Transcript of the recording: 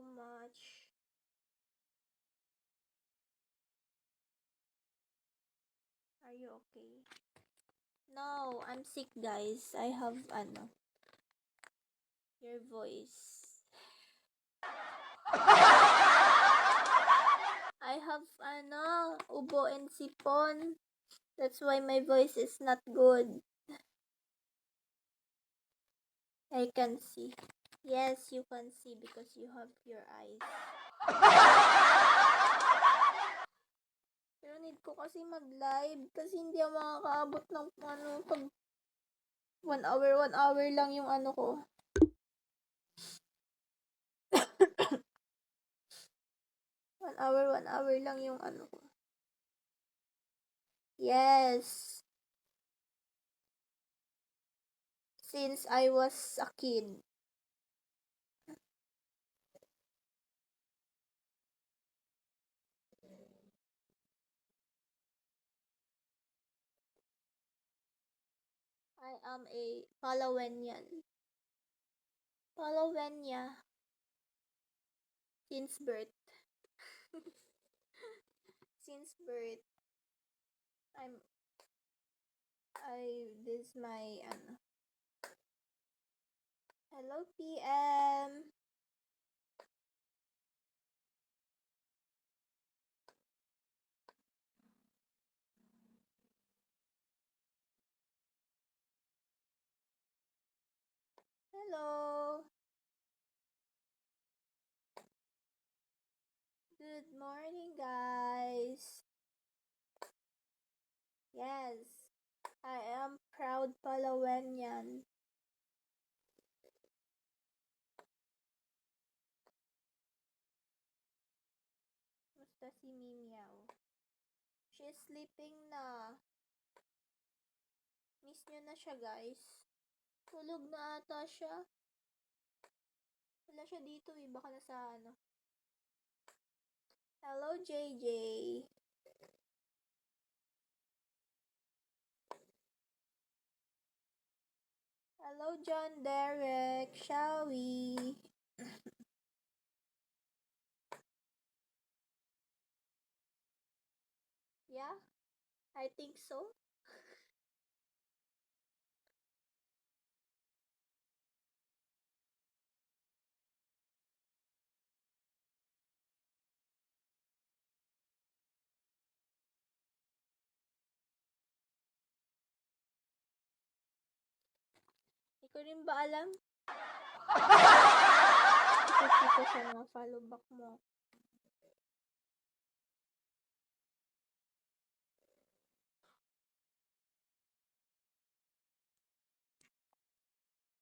much. Are you okay? No, I'm sick, guys. I have your voice. I have ubo and sipon. That's why my voice is not good. I can see. Yes, you can see because you have your eyes. Pero need ko kasi mag-live kasi hindi ako makakaabot ng pag 1 hour lang yung ko. 1 hour lang yung ko. Yes. Since I was a kid. I am a Palawenian. Palawenya. Since birth. Since birth. This is my Hello, PM. Hello. Good morning, guys. Yes, I am proud Palawenian. Musta si Mimiao? She's sleeping na. Miss nyo na siya, guys. Tulog na ata siya. Wala siya dito eh. Baka nasa Hello, JJ. Hello, John Derek. Shall we? Yeah, I think so. Hindi ko rin ba alam? Ikot ko sa mga follow back mo.